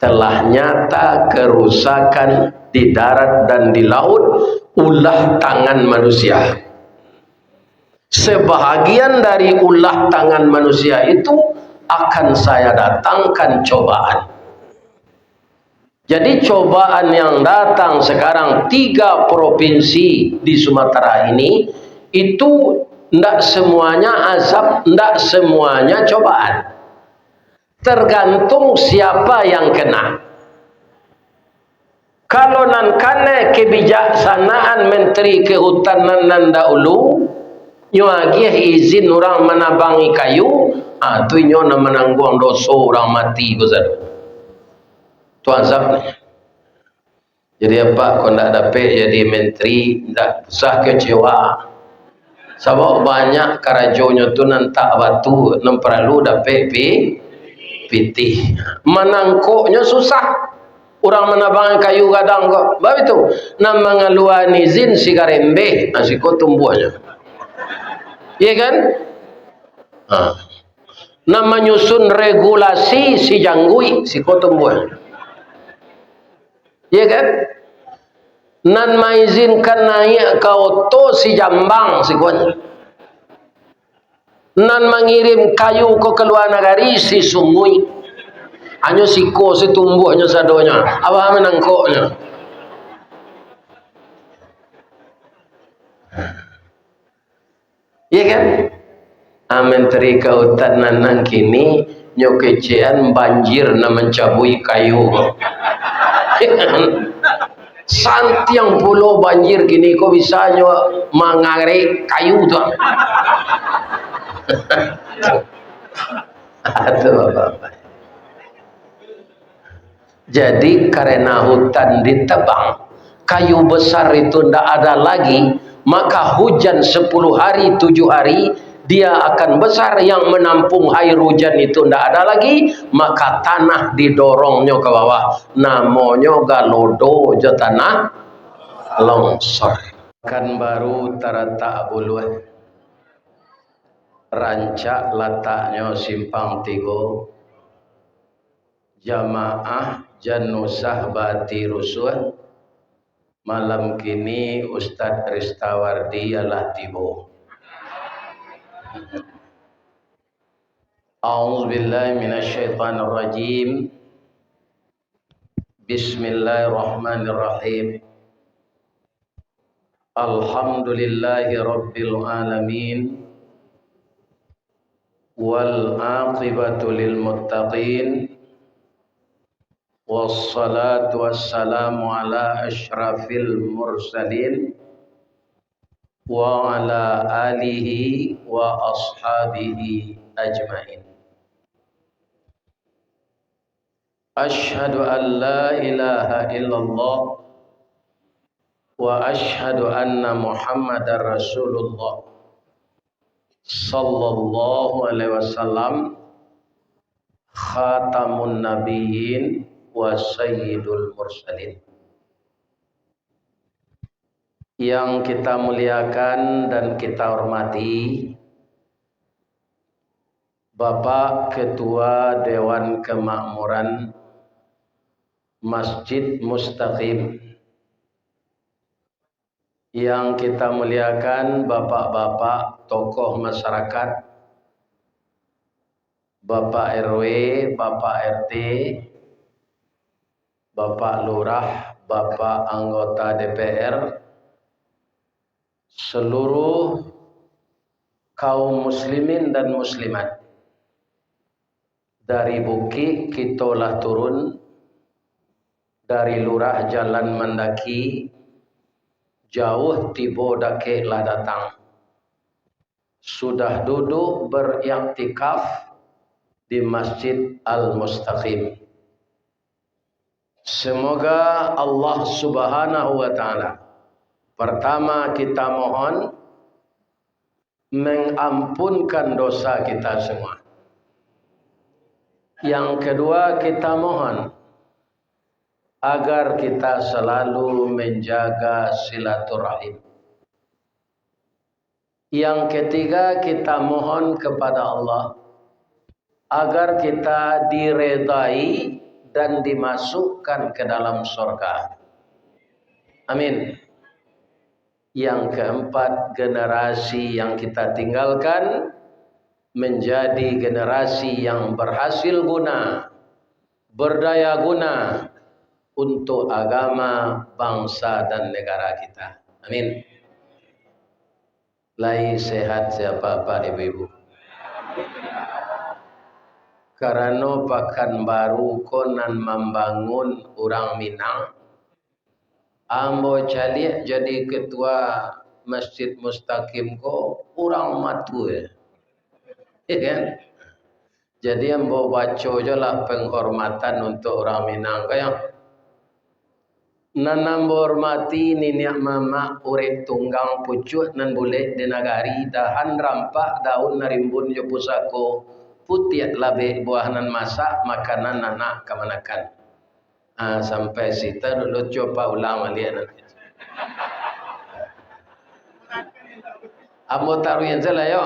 telah nyata kerusakan di darat dan di laut ulah tangan manusia. Sebahagian dari ulah tangan manusia itu akan saya datangkan cobaan. Jadi cobaan yang datang sekarang 3 provinsi di Sumatera ini itu tidak semuanya azab, tidak semuanya cobaan. Tergantung siapa yang kena. Kalau nan kane kebijaksanaan Menteri Kehutanan nan dahulu nyuagiah izin orang menabangi kayu, tu nyo na menanggung dosa orang mati besar. Tu azabnya. Jadi apa kau nak dapat jadi menteri, tak usah kecewa. Sebab banyak karajonyo tu nantak batu, nan perlu dapat pitih. Menangkuknya susah. Orang menabang kayu kadang kok. Sebab itu, nan mengeluarkan izin si karembe, si kau tumbuhnya. Iya kan? Nan menyusun regulasi si janggui, si kau tumbuhnya. Iya kan? Nan mengizinkan naik ke oto si jambang si kuanya. Nan mengirim kayu ke luar negeri si sungui. Hanya si ko si tumbuhnya sadonya. Apa menangkoknya? Iya kan? Menteri Kehutanan nang kini nyokecean banjir na mencabui kayu. Santiang pulau banjir gini kok bisa mengarik kayu tuh. Aduh Bapak. Jadi karena hutan ditebang, kayu besar itu tidak ada lagi, maka hujan 10 hari 7 hari dia akan besar, yang menampung air hujan itu tidak ada lagi, maka tanah didorongnya ke bawah, namanya galodo je tanah longsor. Kan baru taratak buluh rancak letaknya simpang 3 jamaah janusah bati rusuh. Malam kini Ustadz Ristawardi ialah tibo. A'udzubillahi minasyaitonirrajim. Bismillahirrahmanirrahim. Alhamdulillahi rabbil alamin. Wal aqibatu lil muttaqin. Wassalatu wassalamu ala asyrafil mursalin wa ala alihi wa ashabihi ajmain. Asyhadu an la ilaha illallah wa asyhadu anna Muhammadar Rasulullah sallallahu alaihi wasallam khatamun nabiyyin wa sayyidul mursalin. Yang kita muliakan dan kita hormati Bapak Ketua Dewan Kemakmuran Masjid Mustaqim. Yang kita muliakan bapak-bapak tokoh masyarakat, Bapak RW, Bapak RT, Bapak Lurah, Bapak anggota DPR, seluruh kaum muslimin dan muslimat. Dari Bukit kitolah turun, dari Lurah jalan mendaki, jauh tibo dake lah datang. Sudah duduk beriktikaf di Masjid Al-Mustaqim. Semoga Allah Subhanahu wa taala, pertama kita mohon mengampunkan dosa kita semua. Yang kedua kita mohon agar kita selalu menjaga silaturahim. Yang ketiga kita mohon kepada Allah agar kita diredai dan dimasukkan ke dalam surga. Amin. Yang keempat, generasi yang kita tinggalkan menjadi generasi yang berhasil guna, berdaya guna untuk agama, bangsa dan negara kita. Amin. Lai sehat siapa Pak Ibu-ibu. Karena Pekanbaru konan membangun orang Minang, ambo calik jadi ketua Masjid Mustaqim ko orang matu ya. Kan? Jadi ambo baca je lah penghormatan untuk orang Minang kaya. Nan hormati niniak mama urek tunggang pucut nan boleh di nagari dahan rampak daun narimbun jo pusako putiat labe buah nan masak makanan anak kemanakan. Sampai situ dulu coba ulang lihat nanti. Amo taruh yang salah yo.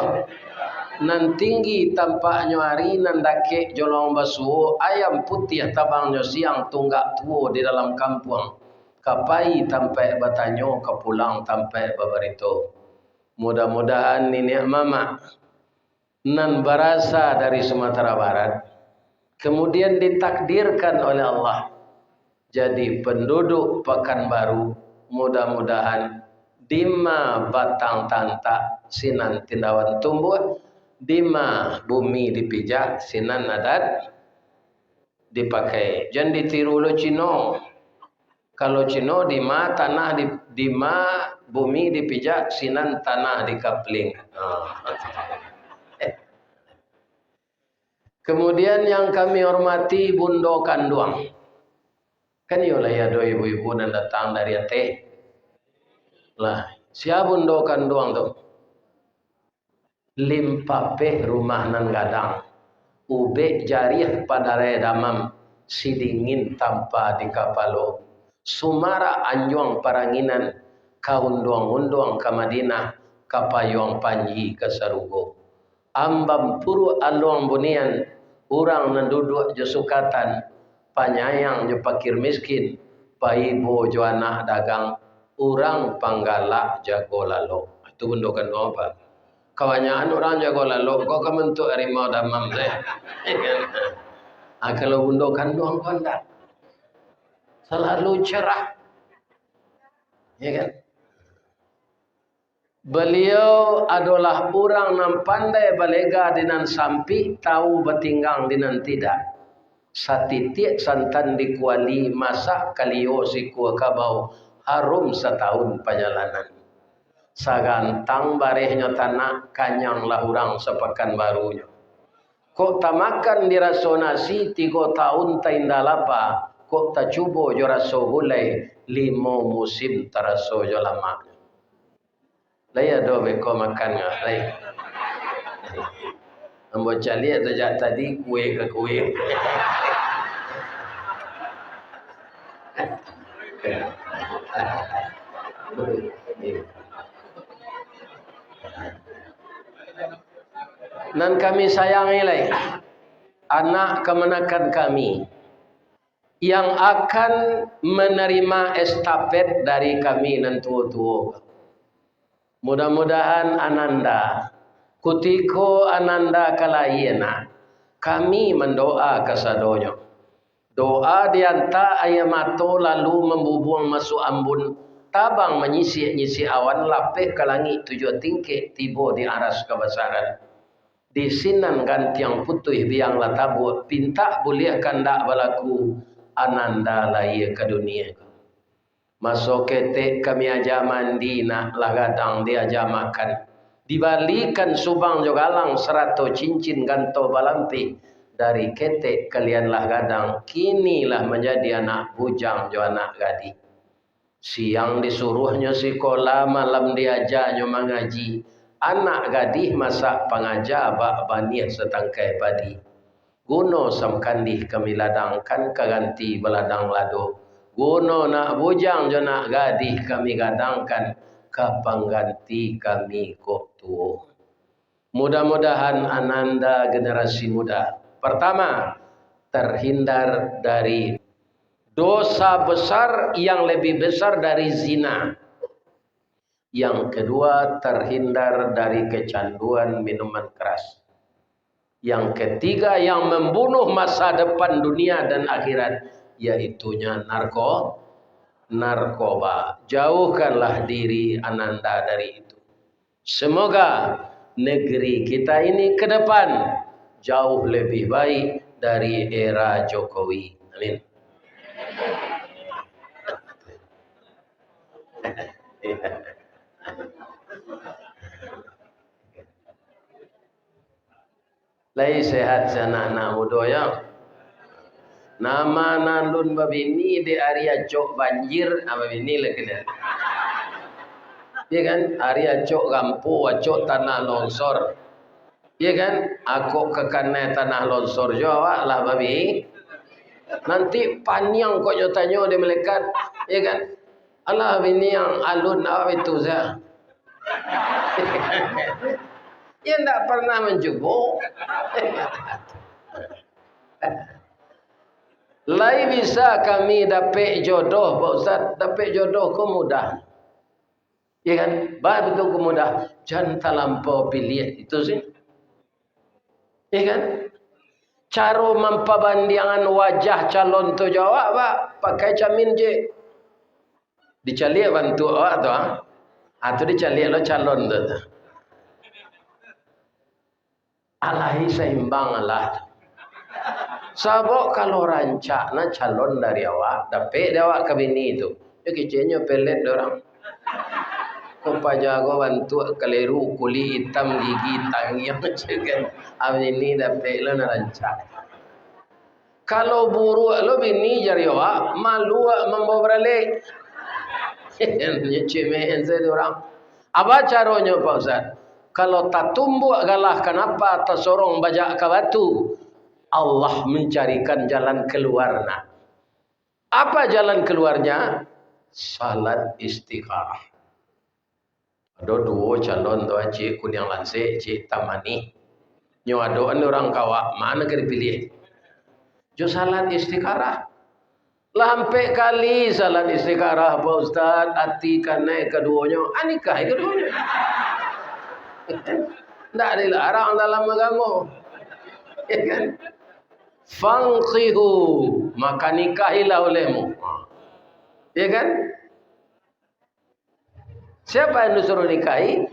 Nan tinggi tampaknya hari nan dake jolong basuh ayam putih tabangnya siang tunggak tuo di dalam kampung. Kapai tampai batanyo kepulang tampai babarito. Mudah-mudahan nenek mama nan berasa dari Sumatera Barat kemudian ditakdirkan oleh Allah jadi penduduk Pekanbaru. Mudah-mudahan dima batang tanta sinan tindawan tumbuh, dima bumi dipijak sinan adat dipakai. Jangan ditiru lo Cino. Kalau Cino dima tanah dima bumi dipijak sinan tanah dikapling. Kemudian yang kami hormati Bundo Kanduang. Kan yolah ya do ibu-ibu dan datang dari Aceh. Lah, siapa Bundo Kanduang tu? Limpape rumah nan gadang. Ube jariah pada redamam sidingin tanpa di kapalo. Sumara anjuang paranginan kaunduang-unduang ke Madinah kapayuang panji ke Sarugo. Ambam puru aluang bunian orang nanduduk je sukatan panyayang je pakir miskin paibo jo anak dagang orang panggalak jago lalo. Itu bentukan apa? Kebanyakan orang jago lalo kok kementuk harimau damam saya. Kalau bundokan doang kondak selalu cerah, ya kan? Beliau adalah orang yang pandai balega dengan sampi, tahu bertinggang dengan tidak. Satitik santan dikuali, masak kalio siku kabau, harum setahun perjalanan. Sagantang barehnya tanah, kanyanglah orang sepekan barunya. Kok tak makan dirasa nasi 3 tahun tak indah lapa. Kok tak cuba jo raso gulai 5 musim teraso jo lama. Laya do beko makan ngah lay. Ambo cali sejak tadi kue ke kue. Dan kami sayangi lay anak kemenakan kami yang akan menerima estafet dari kami nan tua-tua. Mudah-mudahan ananda kutiko ananda kalayena kami mendoa kesadonyo. Doa dianta ayamato lalu membubuang masuk ambun tabang menyisi-nyisi awan lapeh ke langit 7 tingkit tiba di aras kebesaran. Di sinan gantiang putih biang latabu pinta boleh kandak balaku ananda lahir ke dunia. Masuk ketek kami aja mandi nak lagadang dia aja makan. Dibalikan subang jogalang 100 cincin ganto balampi dari ketek kalian lagadang. Kinilah menjadi anak bujang jo anak gadi. Siang disuruhnya sekolah, malam diajaknya mengaji. Anak gadih masak pengajar bak banir setangkai padi. Guno samkandih kami ladangkan keganti beladang lado. Guno nak bujang jo nak gadih kami gadangkan kapang ganti kami kok tuo. Mudah-mudahan ananda generasi muda. Pertama, terhindar dari dosa besar yang lebih besar dari zina. Yang kedua, terhindar dari kecanduan minuman keras. Yang ketiga, yang membunuh masa depan dunia dan akhirat, yaitunya narkoba. Jauhkanlah diri Ananda dari itu. Semoga negeri kita ini ke depan jauh lebih baik dari era Jokowi. Amin. Lai sehat sana anak muda ya. Nama nalun babini di area cok banjir apa bini lagi dah. Ya kan? Area cok gampu, cok tanah longsor. Ya kan? Aku ke kanan tanah longsor Jawa lah babi. Nanti panjang kok tanya dia melekat. Ya kan? Allah bini yang alun apa itu saya. Ya tidak pernah menjubuk. Lai bisa kami dapat jodoh Pak Ustaz. Dapat jodoh kok mudah. Ya kan? Betul kok mudah. Jangan terlampau pilih itu sih. Ya kan? Cara mempabandingan wajah calon tu jawab Pak. Pakai camin je. Dicalik bantu awak tu. Atau dicalik lo calon tu. Alahi seimbang Allah. Sabok kalau rancak na calon dari awak, dapat dia awak ke bini itu. Ya kecenya pelet orang. Kepajago bantu keliru kulit hitam gigi tangi macam kan. Ini dapat lo na rancak. Kalau buruk lo bini jari awak, malu membawa beralik. Nyecemehin saya orang. Apa caranya Pak Ustaz? Kalau tak tumbuk galah kenapa tersorong bajak ke batu? Allah mencarikan jalan keluarnya. Apa jalan keluarnya? Salat istikharah. Ada dua calon doa cik kuning lansik, cik tamani. Nyo ada orang kawak, mana kena pilih? Jo salat istikharah. Lampai kali salat istikharah Pak Ustaz, hati kanai keduanya, anikah keduanya. Tak dilarang dalam agama. Ya kan? Fanqihu, maka nikahilah olehmu. Ya kan? Siapa yang disuruh nikahi?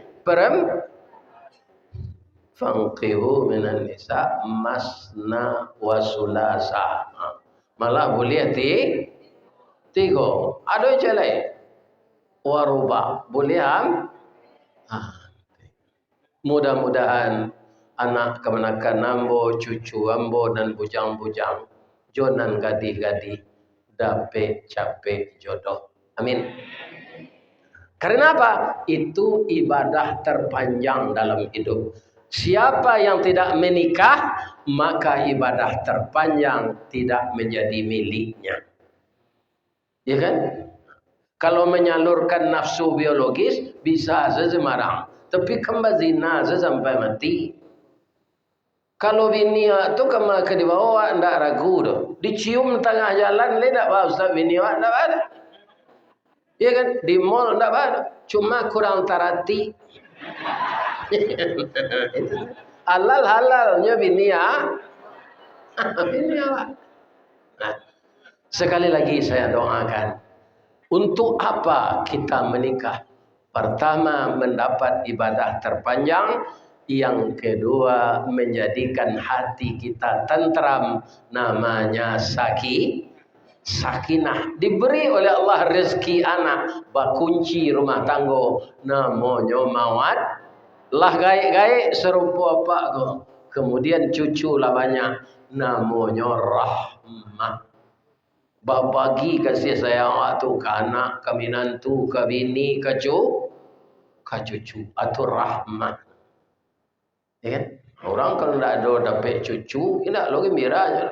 Fanqihu minan nisa masna wa sulasa. Malah boleh tiga. Ada je lain. Waruba. Boleh mudah-mudahan anak kemenakan ambo, cucu ambo dan bujang-bujang jonan gadih-gadih dapat capek jodoh. Amin. Karena apa? Itu ibadah terpanjang dalam hidup. Siapa yang tidak menikah, maka ibadah terpanjang tidak menjadi miliknya. Ya kan? Kalau menyalurkan nafsu biologis bisa sesemarang. Tapi kembali zina sampai mati. Kalau bini tu kembali ke dibawa, tidak ragu tu. Dicium tengah jalan, le tak bawa Ustaz bini tak ada. Ya kan? Di mall tak ada. Cuma kurang tarati. Halal-halalnya bini bini awak. Nah, sekali lagi saya doakan. Untuk apa kita menikah? Pertama, mendapat ibadah terpanjang. Yang kedua, menjadikan hati kita tentram. Namanya sakinah. Diberi oleh Allah rezeki anak. Bakunci rumah tangga. Namanya mawad. Lah gaik-gaik serupa apa kau. Kemudian cucu lah banyak. Namanya rahmah. Bagi kasih sayang waktu ke anak, ke minantu, ke bini, ke cucu. Atau rahmat. Ya kan? Orang kalau tidak ada dapat cucu, tidak lagi gembira aja.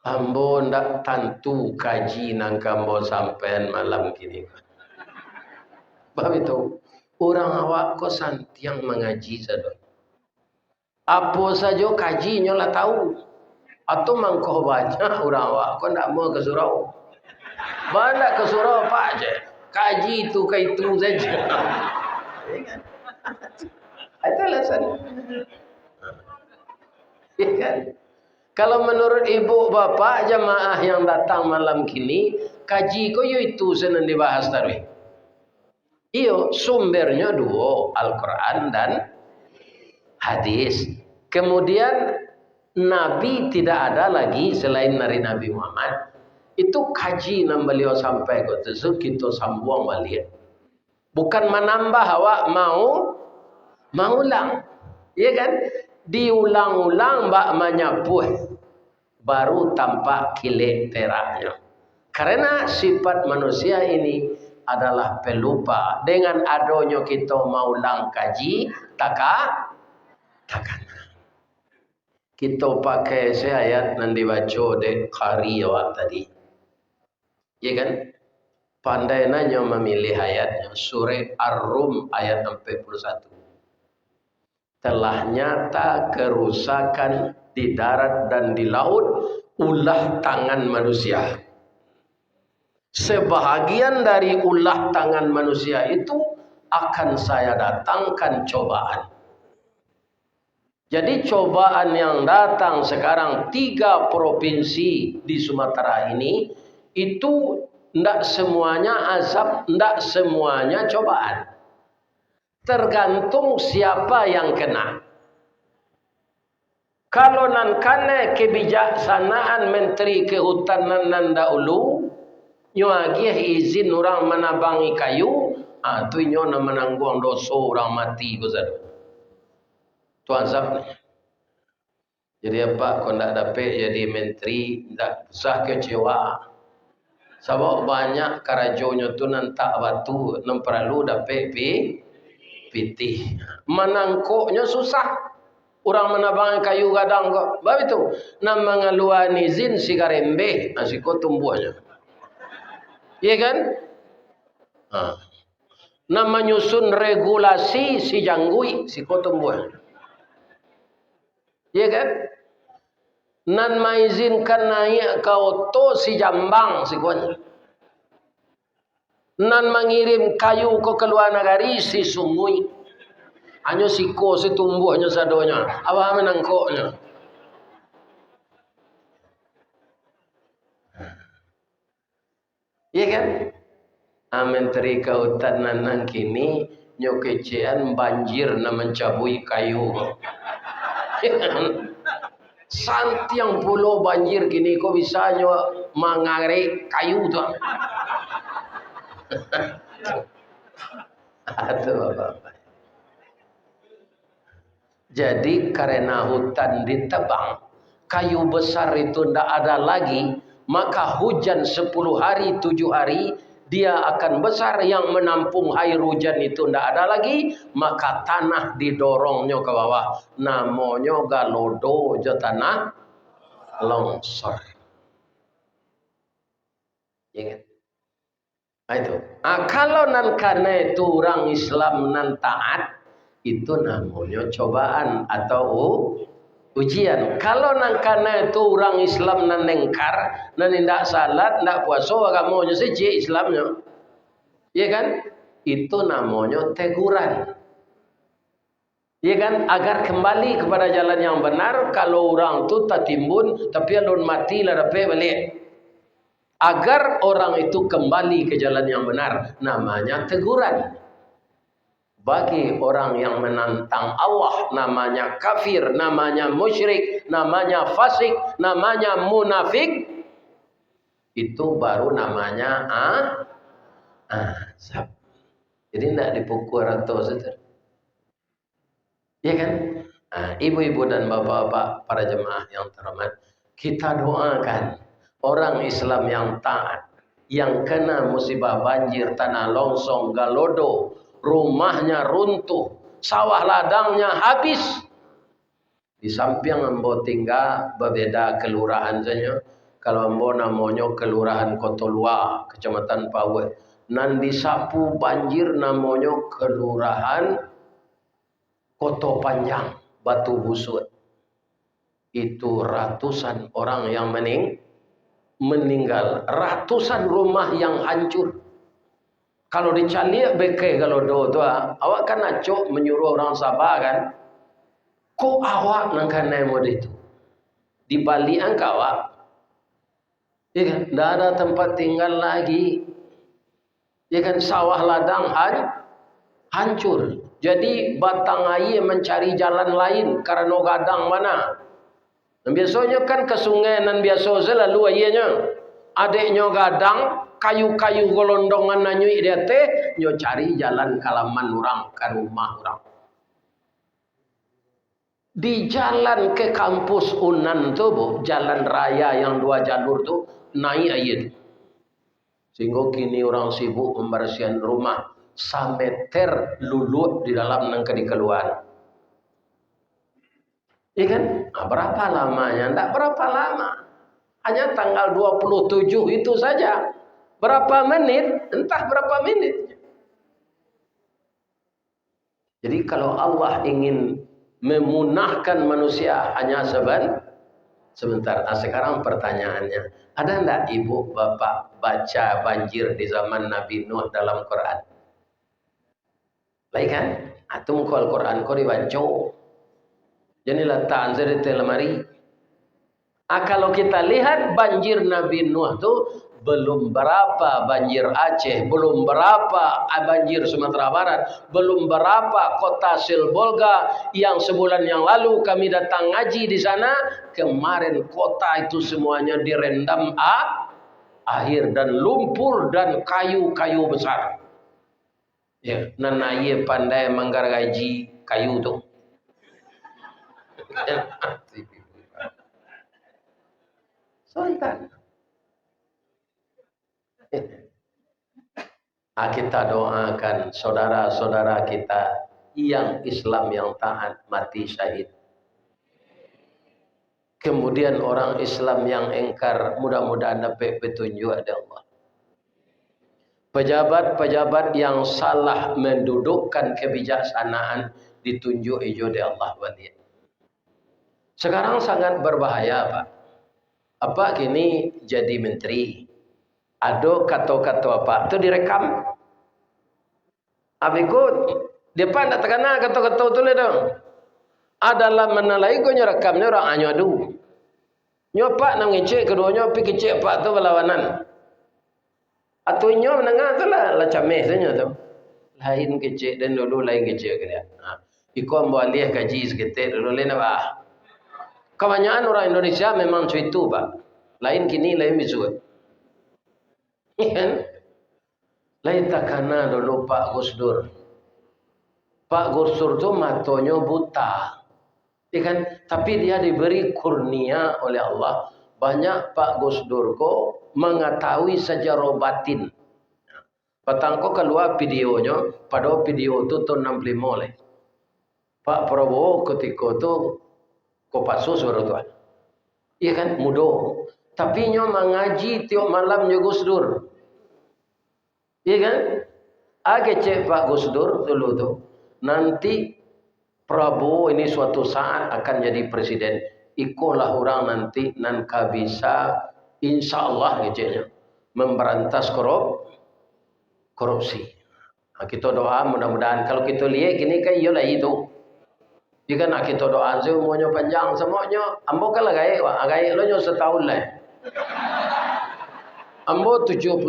Ambo ndak tantu kaji nang kambo sampean malam kini. Bapak itu orang awak kau santiang mengaji saja. Apa saja kajinya lah tahu. Atau mangkoh banyak orang awak kau nak mau ke surau. Mana ke surau pak je. Kaji itu ke itu saja. Itu alasan. Ya kan? Kalau menurut ibu bapak jamaah yang datang malam kini, kaji ko itu senang dibahas tarwih. Iyo, sumbernya dua, Al-Quran dan hadis. Kemudian Nabi tidak ada lagi selain dari Nabi Muhammad. Itu kaji yang beliau sampai ke tersebut kita sambung balik. Bukan menambah awak mau ulang. Ya kan? Diulang-ulang bak menyapuh baru tampak kilik peraknya. Karena sifat manusia ini adalah pelupa. Dengan adanya kita mau ulang kaji, takkan. Kita pakai ayat yang dibaca di Qari awak tadi. Ya kan? Pandai nanya memilih ayatnya. Surah Ar-Rum ayat 41. Telah nyata kerusakan di darat dan di laut ulah tangan manusia. Sebahagian dari ulah tangan manusia itu akan saya datangkan cobaan. Jadi cobaan yang datang sekarang 3 provinsi di Sumatera ini itu tidak semuanya azab, tidak semuanya cobaan. Tergantung siapa yang kena. Kalau nan kane kebijaksanaan Menteri Kehutanan nan dahulu, nyuagih izin orang menabangi kayu, tu nyo na menanggung dosa orang mati gozado. Tu azab ni. Jadi apa kau nak dapat jadi menteri, tak usah kecewa. Sebab banyak karajonyo tu nan tak batu, nan perlu dapat pitih. Menangkuknya susah. Orang menabang kayu gadang kok. Sebab itu. Nak mengeluarkan izin si karembe. Si kau tumbuhnya. Iya kan? Nak menyusun regulasi si janggui. Si kau tumbuhnya. Iya kan? Nan mengizinkan naik ke oto si jambang si kau. Nan mengirim kayu ke luar negeri si sungui. Hanya siko si tumbuhnya sadonya. Apa menangkuknya? Iya kan? Menteri Kehutanan nan kini nyokecean banjir na mencabui kayu. Santiang pulau banjir kini kok bisa mengarik kayu tu. Aduh Bapak. Jadi karena hutan ditebang, kayu besar itu tidak ada lagi, maka hujan 10 hari, 7 hari, dia akan besar yang menampung air hujan itu tidak ada lagi, maka tanah didorongnya ke bawah. Namanya galodo, tanah longsor. Ingat. Nah, itu. Kalau nan karena itu orang Islam nan taat, itu namanya cobaan atau ujian. Kalau nang karena itu orang Islam nan nengkar, nan tidak salat, tidak puasa, agamanya saja Islamnya, ya kan? Itu namanya teguran, ya kan? Agar kembali kepada jalan yang benar. Kalau orang itu tak timbun, tapi alun mati lah dapat balik. Agar orang itu kembali ke jalan yang benar, namanya teguran. Bagi orang yang menantang Allah, namanya kafir, namanya musyrik, namanya fasik, namanya munafik. Itu baru namanya azab. Jadi tidak dipukul atau saja. Ya kan? Ibu-ibu dan bapak-bapak para jemaah yang terhormat, kita doakan orang Islam yang taat, yang kena musibah banjir, tanah longsor, galodo, rumahnya runtuh, sawah ladangnya habis. Di samping ambo tinggal berbeda kelurahan saja. Kalau ambo namanya kelurahan Kotolua, Kecamatan Pawe. Nan disapu banjir namanya kelurahan Koto Panjang. Batu Busut. Itu ratusan orang yang meninggal, ratusan rumah yang hancur. Kalau dicalik beke kalau do tu awak kan acok menyuruh orang Sabah kan, kok awak nangkan mod itu di Bali angka awak, ya kan, tidak ada tempat tinggal lagi, ya kan, sawah ladang hancur. Jadi batang air mencari jalan lain karena gadang mana. Dan biasanya kan ke sungai nan biasa selalu airnya. Adiknya gadang, kayu-kayu golondongan nanyui dia teh, nyo cari jalan kalaman orang ke rumah orang. Di jalan ke kampus Unan tu, Bu, jalan raya yang 2 jalur tu naik air. Sehingga kini orang sibuk membersihkan rumah. Sameter lulut di dalam nang kedikeluan. Iya kan? Nah, berapa lamanya? Tidak berapa lama. Hanya tanggal 27 itu saja. Berapa menit? Entah berapa menit. Jadi kalau Allah ingin memunahkan manusia hanya sebentar. Nah, sekarang pertanyaannya, ada tidak ibu bapak baca banjir di zaman Nabi Nuh dalam Quran? Baik kan? Atum kau Al-Quran kau dibaca. Jadi letak answer di lemari. Kalau kita lihat banjir Nabi Nuh tu belum berapa banjir Aceh, belum berapa banjir Sumatera Barat, belum berapa kota Silbolga yang sebulan yang lalu kami datang ngaji di sana. Kemarin kota itu semuanya direndam air dan lumpur dan kayu-kayu besar. Ya, nanaya pandai menggargaji kayu tu. Sultan. Kita doakan saudara-saudara kita yang Islam yang taat mati syahid. Kemudian orang Islam yang engkar mudah-mudahan dapat petunjuk dari Allah. Pejabat-pejabat yang salah mendudukkan kebijaksanaan ditunjuk hijau dari Allah waliya. Sekarang sangat berbahaya, Pak. Apa kini jadi menteri? Ada kata-kata apa? Itu direkam. Abikut depan tak terkena kata-kata itu le dong. Adalah menalai ko nyerekamnya orang anyo adu. Nyopak nang ngecek keduanya pi kecek pak tu berlawanan. Atau nyo menengah tu lah cameh saja tu. Lain kecek dan dulu lain kecek dia. Iko ambo alih gaji seketik dulu lain apa? Kebanyakan orang Indonesia memang itu, Pak. Lain kini lain bisu. Kan? Lain takana dulu Pak Gus Dur. Pak Gus Dur tu matonya buta. Kan? Tapi dia diberi kurnia oleh Allah. Banyak Pak Gus Dur ko mengetahui sejarah batin. Patangko keluar videonya, pada video itu tahun 65 oleh. Pak Prabowo ketika itu Kopassus baru tuan. Iya kan, mudah. Tapi nyo mengaji tiap malam nyo Gus Dur. Iya kan? Cek Pak Gus Dur dulu tu. Nanti Prabowo ini suatu saat akan jadi presiden. Ikolah orang nanti nanka bisa insya Allah ngeceknya memberantas korupsi. Nah, kita doa mudah-mudahan kalau kita lihat gini kan iyalah itu. Jika nak kita doa semuanya panjang semuanya, ambo kalah gaya lo nyo setahun lah. Ambo 73,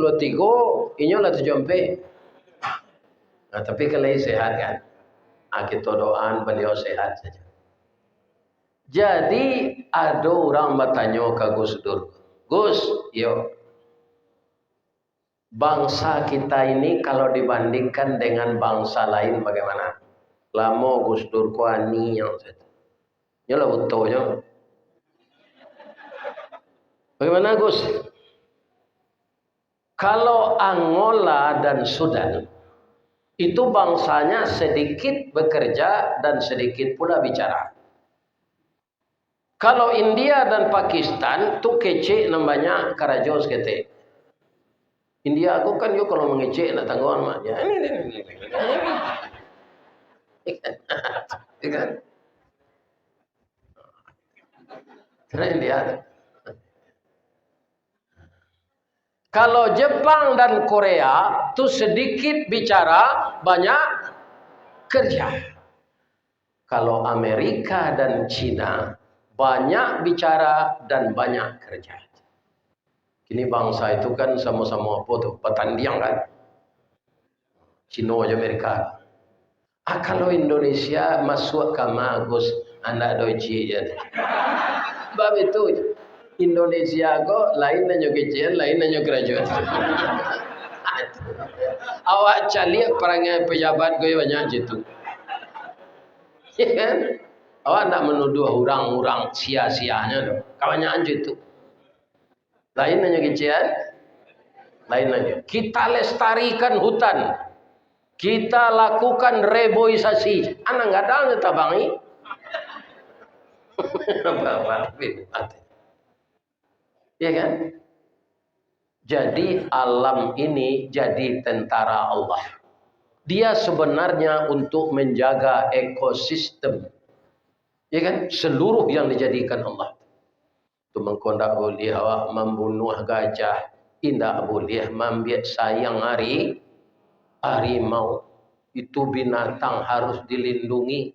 inyo lah 74. Nah, tapi kalau sehat kan, kita doaan beliau sehat saja. Jadi ada orang bertanya ke Gus Dur, Gus, yo, bangsa kita ini kalau dibandingkan dengan bangsa lain bagaimana? Lama Gus Dur kuani yang saya. Nyolah utuhnya. Bagaimana Gus? Kalau Angola dan Sudan itu bangsanya sedikit bekerja dan sedikit pula bicara. Kalau India dan Pakistan tu kece namanya karajos kete. India aku kan yo kalau mengecek nak tanggungan maknya. Ini. Kan? Lihat. Kalau Jepang dan Korea tuh sedikit bicara, banyak kerja. Kalau Amerika dan Cina banyak bicara dan banyak kerja. Kini bangsa itu kan sama-sama apa tuh? Petandiang kan? Cina aja Amerika. Kalau Indonesia masuk ke Magus anak doji ya. Bab itu Indonesia kok lain nanya kecil, lain nanya kerajaan. Awak cari perangai pejabat gue banyak gitu. Ya kan? Awak nak menuduh orang-orang sia-sianya dong. Kawannya gitu. Lain nanya kecil, lain nanya. Kita lestarikan hutan. Kita lakukan reboisasi. Anak nggak ada kita bangi. Ya kan? Jadi alam ini jadi tentara Allah. Dia sebenarnya untuk menjaga ekosistem. Ya kan? Seluruh yang dijadikan Allah. Itu mengkondak boleh awak membunuh gajah. Tidak boleh membiak sayang harimau. Itu binatang harus dilindungi.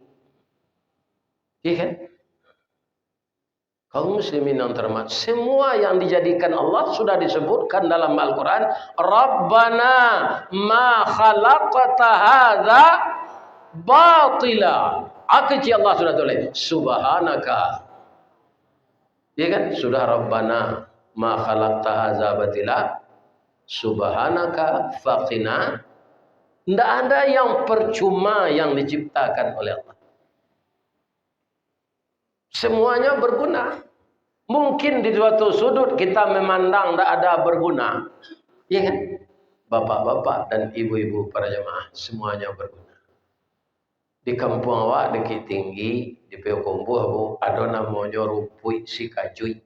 Ya kan? Kaum muslimin yang terhormat, semua yang dijadikan Allah sudah disebutkan dalam Al-Quran. Rabbana ma khalaqta hadza batila. Akiji Allah sudah tulis. Subhanaka. Ya kan? Sudah Rabbana ma khalaqta hadza batila. Subhanaka faqina. Tidak ada yang percuma yang diciptakan oleh Allah. Semuanya berguna. Mungkin di suatu sudut kita memandang tidak ada berguna. Ya kan? Bapak-bapak dan ibu-ibu para jemaah semuanya berguna. Di kampung awak Bukit Tinggi di Peokombuh bu ada namanya rupui si kajui.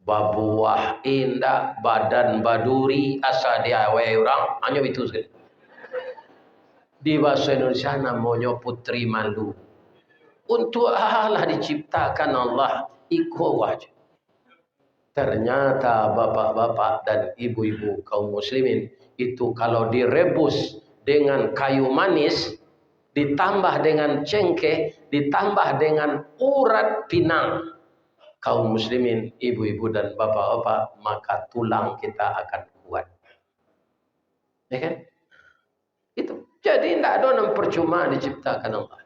Babuah indah badan baduri asa dia orang hanya itu saja. Di bahasa Indonesia namanya putri malu. Untuk Allah diciptakan Allah ikut wajib. Ternyata bapak-bapak dan ibu-ibu kaum muslimin itu kalau direbus dengan kayu manis, ditambah dengan cengkeh, ditambah dengan urat pinang, kaum muslimin, ibu-ibu dan bapak-bapak, maka tulang kita akan kuat. Ya kan? Itu. Jadi tidak ada yang percuma diciptakan Allah.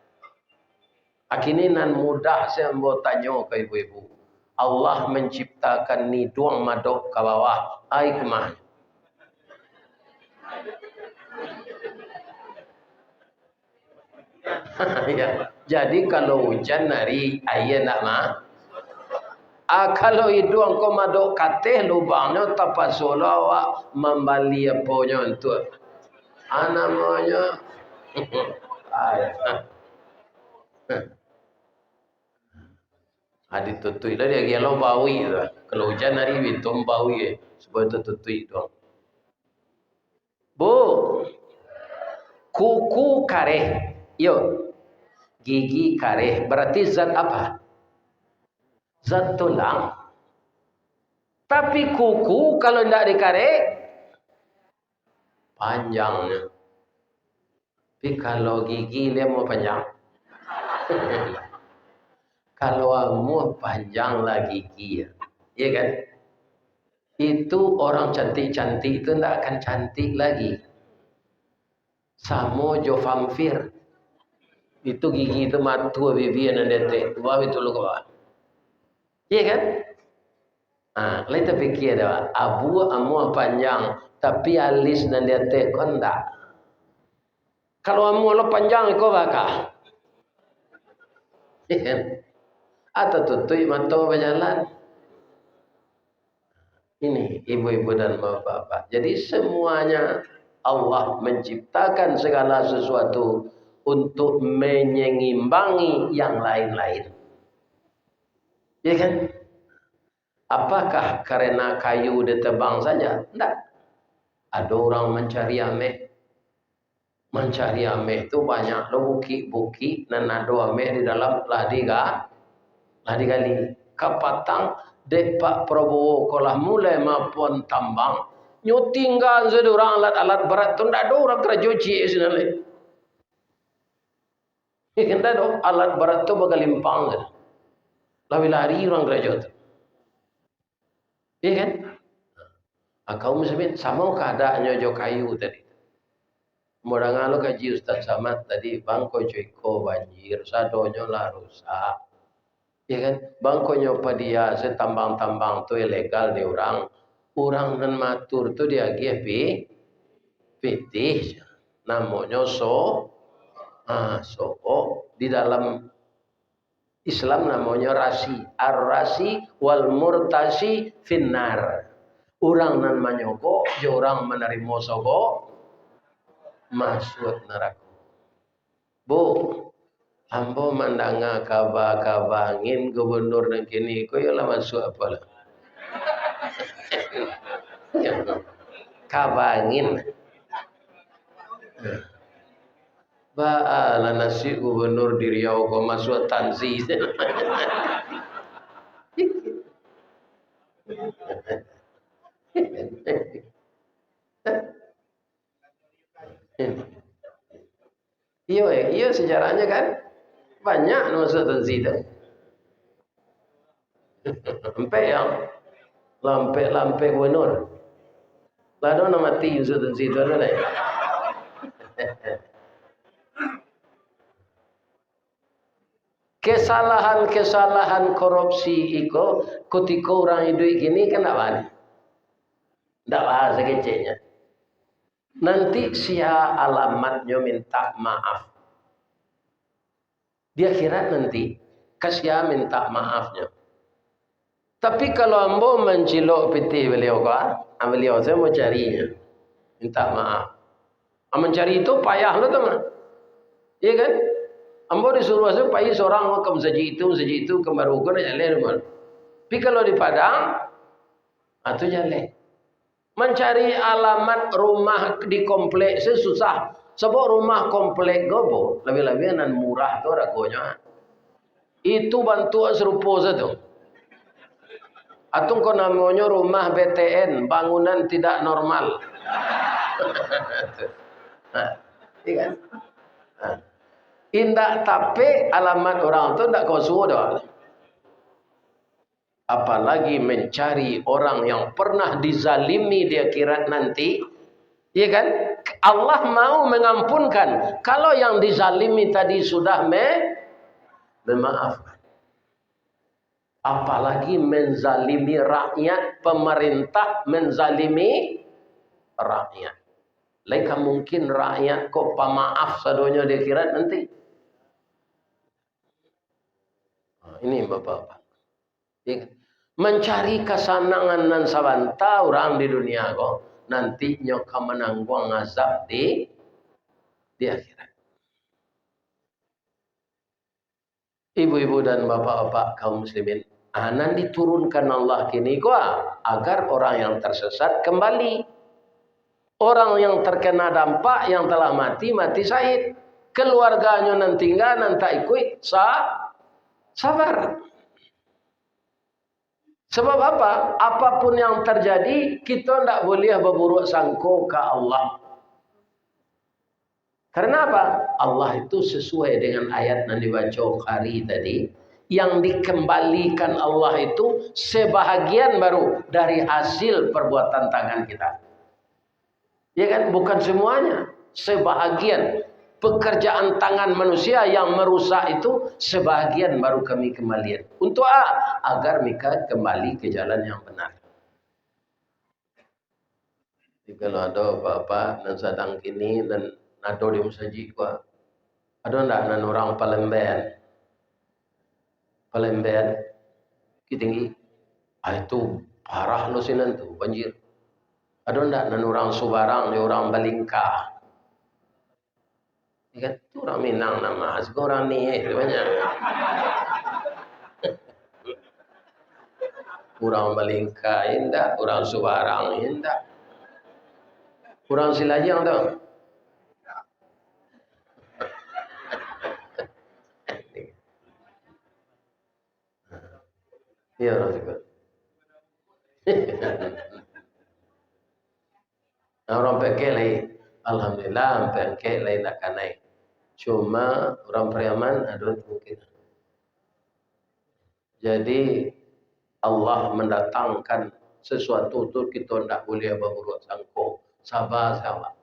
Akininan mudah saya mau tanya ke ibu-ibu. Allah menciptakan ni doang madok ke bawah. Ai kemana? Ya. Jadi kalau hujan hari ayah nak mah. Kalau hidung kau madok kateh lubangnya tapas solawak membali apa nya tu. Namanya. Ditutui lah dia gelo bawi lah. Kalau hujan hari itu bawi sebab itu tutui doang. Bu, kuku kareh, yo, gigi kareh berarti zat apa? Zat tulang. Tapi kuku kalau tidak dikareh panjangnya. Tapi kalau gigi dia mau panjang. Kalau kamu panjang lagi gigi, ya kan? Itu orang cantik-cantik itu tidak akan cantik lagi. Samo jo vampir. Itu gigi itu matu bibi yang detek. Wah itu lu kau. Iya kan? Lain tapi pikir dah. Abu amu panjang, tapi alis dan detek kondak. Kalau amu lo panjang kau bakal. Iya kan? Atau tutui mata berjalan. Ini ibu-ibu dan bapak-bapak. Jadi semuanya Allah menciptakan segala sesuatu untuk menyengimbangi yang lain-lain. Ya kan? Apakah karena kayu ditebang saja? Tidak. Ada orang mencari ameh. Mencari ameh itu banyak loh buki-buki dan ada ameh di dalam ladi gali. kapatang dek Pak Prabowo kolah mulai maupun tambang nyo tinggal sedurang alat-alat berat tu ndak ada orang kerja cuci senale. Ikan dah do alat berat tu bakal limpang kan. Lawi lari orang kerja tu. Iya kan? Kaum muslimin sama keadaannya jo kayu tadi. Modang lo kaji Ustaz Samad tadi bangko joiko banjir, sadonyo lah rusak. Ya kan? Bangkonyo padia setambang-tambang tu ilegal di orang. Orang nan matur tu dia GP pitih. Namanya so di dalam Islam namanya rasi. Ar-rasi wal murtasi finnar. Orang nan manyoko, orang menerima sobo masuk neraka. Bu, ambo mandanga kabangin gubernur nang kini ko yola masuk apa lah. Kabangin. Baala nasi gubernur di Riau ko masuk tansi. Iya sejarahnya kan banyak masuk tansi itu. Sampai yang lampe gubernur. Lalu nama mati masuk tansi itu ada lah. Kesalahan korupsi itu ketika orang hidup gini kan tak ada. Tak bahasa kecilnya. Nanti sia alamatnya minta maaf. Dia kira nanti kasih minta maafnya. Tapi kalau ambo mencilok piti beliau beliau saya mau carinya. Minta maaf. Mencari itu payah lo teman. Iya kan? Ambo disuruh saya payah seorang makam saji itu kemarukan jalan rumah. Tapi kalau di Padang, itu jalan. Mencari alamat rumah di komplek susah. Sebab rumah komplek gobo lebih-lebih nan murah tu ragonya. Itu bantuan serupa satu. Atau kau namanya rumah BTN, bangunan tidak normal. Iya kan? Indah tapi alamat orang tu tak kau suruh. Apalagi mencari orang yang pernah dizalimi dia kira nanti, ya kan? Allah mau mengampunkan kalau yang dizalimi tadi sudah memaafkan. Apalagi menzalimi rakyat, pemerintah menzalimi rakyat. Leka mungkin rakyat kok pemaaf sadonya dia kira nanti. Ini bapak-bapak. Mencari kesenangan dan sabanta orang di dunia kok nantinya akan menanggung azab di akhirat. Ibu-ibu dan bapak-bapak kaum muslimin, anan diturunkan Allah kini agar orang yang tersesat kembali. Orang yang terkena dampak yang telah mati syahid. Keluarganya nanti tinggal nanti ikut sabar. Sebab apa? Apapun yang terjadi, kita tidak boleh berburuk sangka ke Allah. Karena apa? Allah itu sesuai dengan ayat yang dibaca hari tadi. Yang dikembalikan Allah itu sebahagian baru dari hasil perbuatan tangan kita. Ya kan? Bukan semuanya. Sebahagian. Pekerjaan tangan manusia yang merusak itu sebahagian baru kami kembalikan. Untuk agar mereka kembali ke jalan yang benar. Jadi kalau ada apa-apa dan sedang kini dan ada di masjid ada enggak nan orang Palembang tinggi. Itu parah lo sinan tu banjir. Ada enggak nan orang Subarang ni orang Balingka. Kan tu orang Minang nama orang ni banyak. Orang Balingka indah, orang Subarang indah. Orang Silajang tu. Ya orang juga. Orang pakai lagi. Alhamdulillah pakai lagi nak kanai. Cuma orang Periaman ada kemungkinan. Jadi Allah mendatangkan sesuatu tu kita tidak boleh berbuat sangko. Sabar sabar.